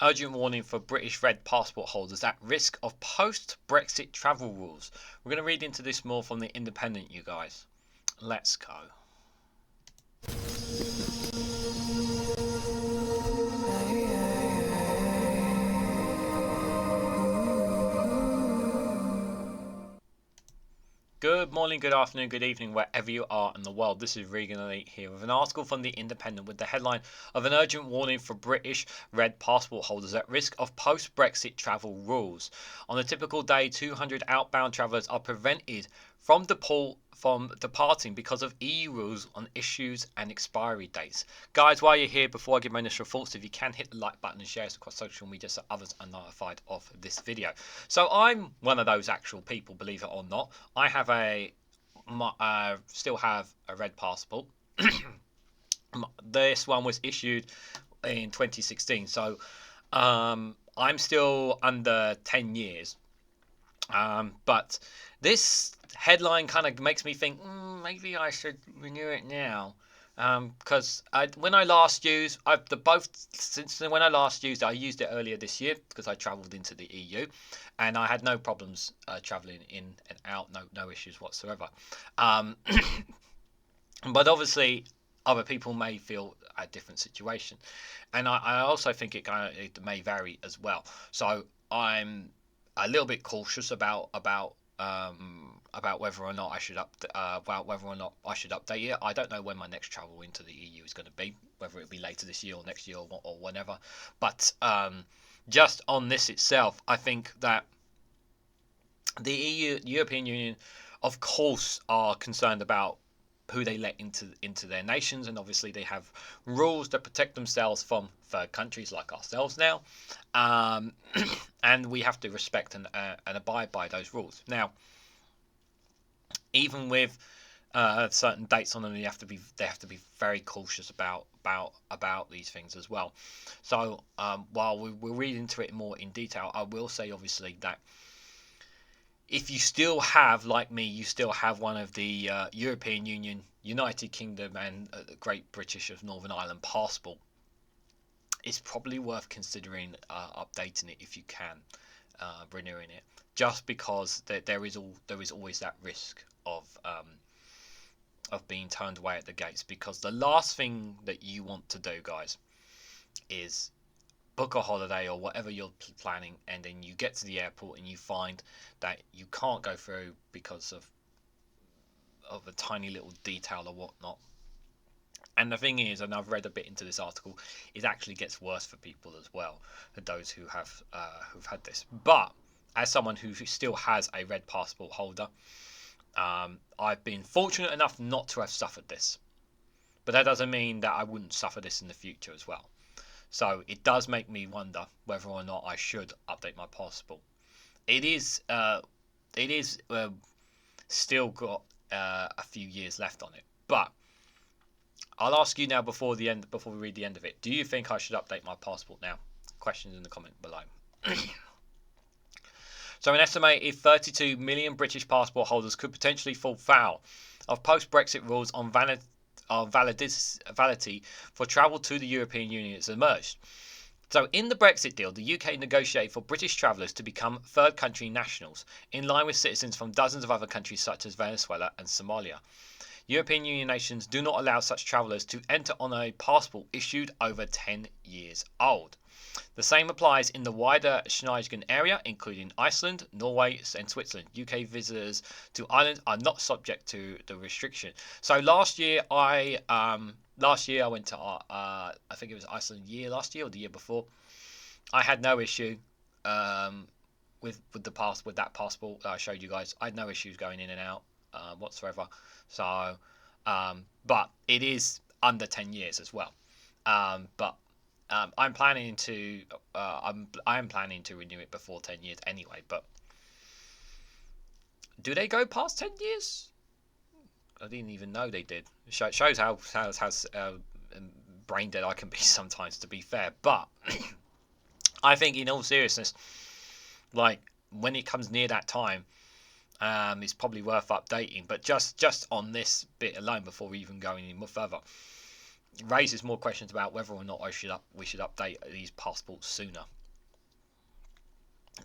Urgent warning for British red passport holders at risk of post-Brexit travel rules. We're going to read into this more from the Independent, you guys. Let's go. Good morning, good afternoon, good evening, wherever you are in the world. This is Reganelite here with an article from The Independent with the headline of an urgent warning for British red passport holders at risk of post-Brexit travel rules. On a typical day, 200 outbound travellers are prevented from departing because of EU rules on issues and expiry dates. Guys, while you're here, before I give my initial thoughts, if you can hit the like button and share us across social media so others are notified of this video. So I'm one of those actual people, believe it or not. I have still have a red passport. This one was issued in 2016, so I'm still under 10 years. But this headline kind of makes me think maybe I should renew it now. Because when I last used, I used it earlier this year because I travelled into the EU, and I had no problems travelling in and out, no issues whatsoever. But obviously, other people may feel a different situation, and I also think it may vary as well. So I'm a little bit cautious about whether or not I should update it. I don't know when my next travel into the EU is going to be, whether it be later this year or next year or whenever. But just on this itself, I think that the European Union, of course, are concerned about who they let into their nations, and obviously they have rules that protect themselves from third countries like ourselves now, and we have to respect and abide by those rules. Now, even with certain dates on them, they have to be very cautious about these things as well. So while we'll read into it more in detail, I will say obviously that if you still have, like me, you still have one of the European Union, United Kingdom and Great British of Northern Ireland passport, it's probably worth considering updating it if you can, renewing it, just because there is always that risk of being turned away at the gates. Because the last thing that you want to do, guys, is book a holiday or whatever you're planning, and then you get to the airport and you find that you can't go through because of a tiny little detail or whatnot. And the thing is, and I've read a bit into this article, it actually gets worse for people as well, for those who've had this. But as someone who still has a red passport holder, I've been fortunate enough not to have suffered this. But that doesn't mean that I wouldn't suffer this in the future as well. So it does make me wonder whether or not I should update my passport. It is still got a few years left on it. But I'll ask you now before we read the end of it. Do you think I should update my passport now? Questions in the comment below. So an estimated 32 million British passport holders could potentially fall foul of post-Brexit rules on validity for travel to the European Union has emerged. So in the Brexit deal, the UK negotiated for British travellers to become third country nationals, in line with citizens from dozens of other countries such as Venezuela and Samoa. European Union nations do not allow such travellers to enter on a passport issued over 10 years old. The same applies in the wider Schengen Area, including Iceland, Norway and Switzerland. UK visitors to Ireland are not subject to the restriction. So last year I went to I think it was Iceland last year or the year before. I had no issue with that passport that I showed you guys. I had no issues going in and out whatsoever. So but it is under 10 years as well. But I'm planning to renew it before 10 years anyway. But do they go past 10 years? I didn't even know they did. It shows how brain dead I can be sometimes, to be fair. But I think, in all seriousness, like when it comes near that time, it's probably worth updating. But just on this bit alone, before we even go any more further, raises more questions about whether or not we should update these passports sooner.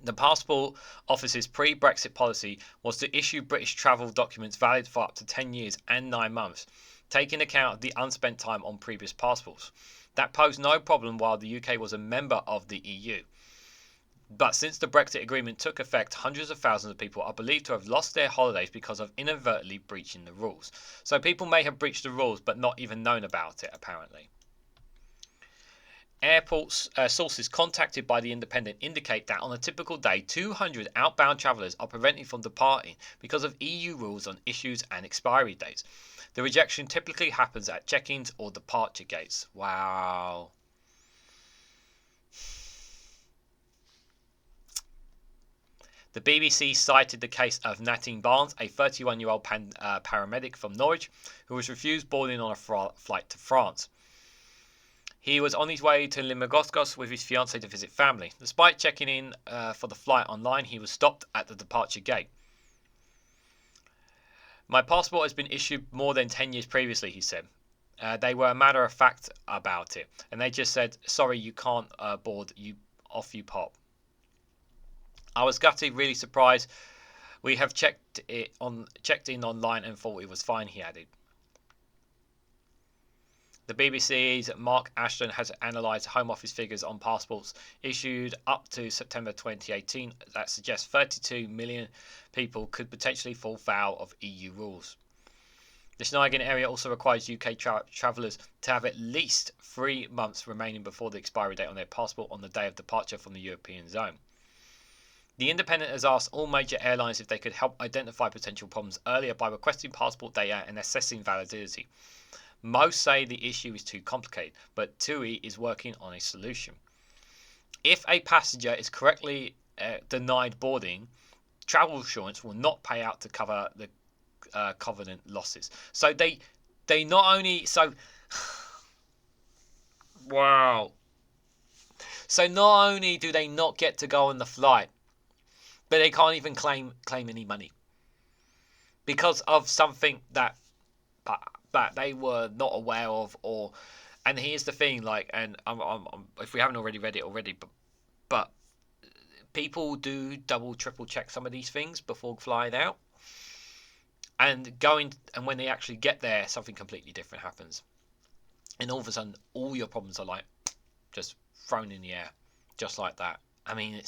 The Passport Office's pre-Brexit policy was to issue British travel documents valid for up to 10 years and 9 months, taking account of the unspent time on previous passports. That posed no problem while the UK was a member of the EU. But since the Brexit agreement took effect, hundreds of thousands of people are believed to have lost their holidays because of inadvertently breaching the rules. So people may have breached the rules but not even known about it, apparently. Airport sources contacted by The Independent indicate that on a typical day, 200 outbound travellers are prevented from departing because of EU rules on issues and expiry dates. The rejection typically happens at check-ins or departure gates. Wow. The BBC cited the case of Nathan Barnes, a 31-year-old paramedic from Norwich, who was refused boarding on a flight to France. He was on his way to Limoges with his fiancé to visit family. Despite checking in for the flight online, he was stopped at the departure gate. My passport has been issued more than 10 years previously, he said. They were a matter of fact about it, and they just said, sorry, you can't board, off you pop. I was gutted, really surprised. We have checked in online and thought it was fine, he added. The BBC's Marc Ashdown has analysed Home Office figures on passports issued up to September 2018 that suggests 32 million people could potentially fall foul of EU rules. The Schengen Area also requires UK travellers to have at least 3 months remaining before the expiry date on their passport on the day of departure from the European zone. The Independent has asked all major airlines if they could help identify potential problems earlier by requesting passport data and assessing validity. Most say the issue is too complicated, but TUI is working on a solution. If a passenger is correctly denied boarding, travel insurance will not pay out to cover the covenant losses. So they not only wow. So not only do they not get to go on the flight, but they can't even claim any money because of something that they were not aware of, and here's the thing, and if we haven't already read it already, but people do double, triple check some of these things before flying out, and when they actually get there, something completely different happens, and all of a sudden, all your problems are just thrown in the air, just like that. I mean,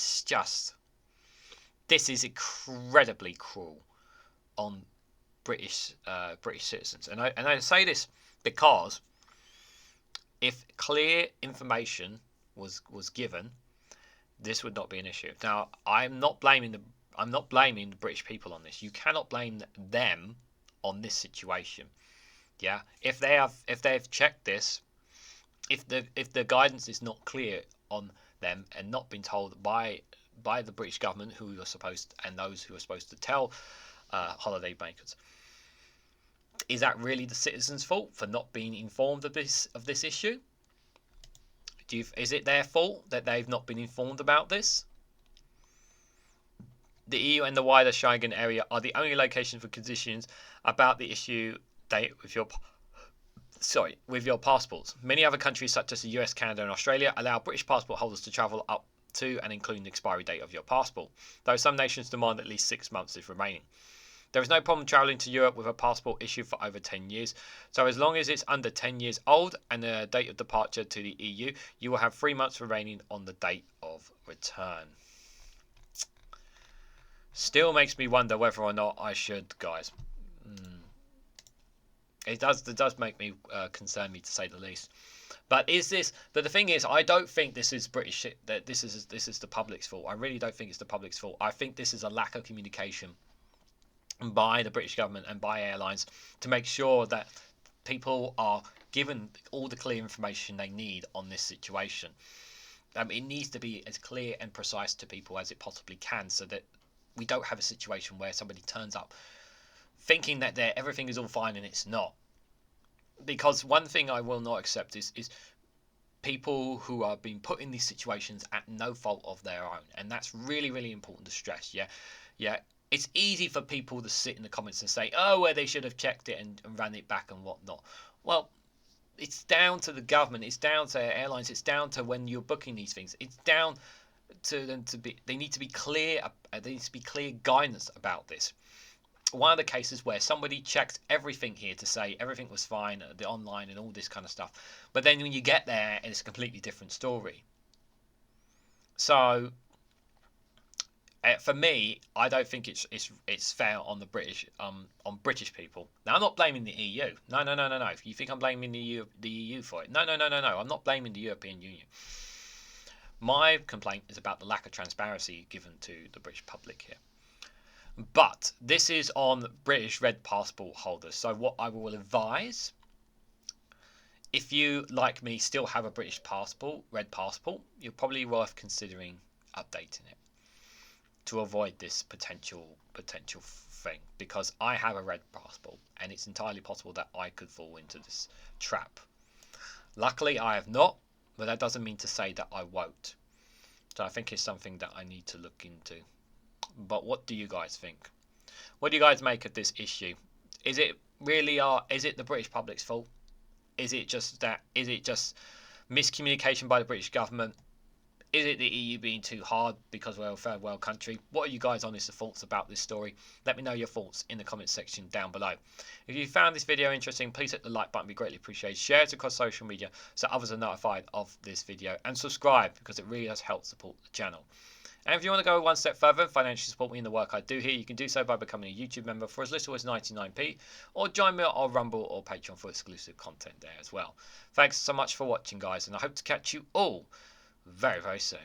this is incredibly cruel on British citizens, and I say this because if clear information was given, this would not be an issue. Now, I'm not blaming the British people on this. You cannot blame them on this situation. Yeah, if they've checked this, if the guidance is not clear on them and not been told by the British government, who are supposed and those who are supposed to tell holiday makers. Is that really the citizens' fault for not being informed of this issue? Is it their fault that they've not been informed about this? The EU and the wider Schengen Area are the only locations for conditions about the issue with your passports. Many other countries, such as the US, Canada, and Australia, allow British passport holders to travel up to and including the expiry date of your passport, though some nations demand at least 6 months if remaining. There is no problem travelling to Europe with a passport issued for over 10 years, so as long as it's under 10 years old and the date of departure to the EU, you will have 3 months remaining on the date of return. Still makes me wonder whether or not I should, guys. It does make me concern me, to say the least. But the thing is, I don't think this is British. That this is the public's fault. I really don't think it's the public's fault. I think this is a lack of communication by the British government and by airlines to make sure that people are given all the clear information they need on this situation. It needs to be as clear and precise to people as it possibly can, so that we don't have a situation where somebody turns up thinking that everything is all fine and it's not. Because one thing I will not accept is people who are being put in these situations at no fault of their own, and that's really, really important to stress. Yeah. It's easy for people to sit in the comments and say, oh, well, they should have checked it and ran it back and whatnot. Well, it's down to the government, it's down to airlines, it's down to when you're booking these things, it's down to them to be. They need to be clear. There needs to be clear guidance about this. One of the cases where somebody checked everything here to say everything was fine, the online and all this kind of stuff, but then when you get there, it's a completely different story. So for me, I don't think it's fair on the British people. Now, I'm not blaming the EU. No. If you think I'm blaming the EU for it, no. I'm not blaming the European Union. My complaint is about the lack of transparency given to the British public here. But this is on British red passport holders. So what I will advise, if you, like me, still have a British passport, red passport, you're probably worth considering updating it to avoid this potential thing, because I have a red passport and it's entirely possible that I could fall into this trap. Luckily, I have not, but that doesn't mean to say that I won't. So I think it's something that I need to look into. But what do you guys think? What do you guys make of this issue? Is it really is it the British public's fault? Is it just miscommunication by the British government? Is it the EU being too hard because we're a third world country? What are you guys' honest thoughts about this story? Let me know your thoughts in the comments section down below. If you found this video interesting, please hit the like button, be greatly appreciated. Share it across social media so others are notified of this video, and subscribe because it really does help support the channel. And if you want to go one step further and financially support me in the work I do here, you can do so by becoming a YouTube member for as little as 99p, or join me on Rumble or Patreon for exclusive content there as well. Thanks so much for watching, guys, and I hope to catch you all very, very soon.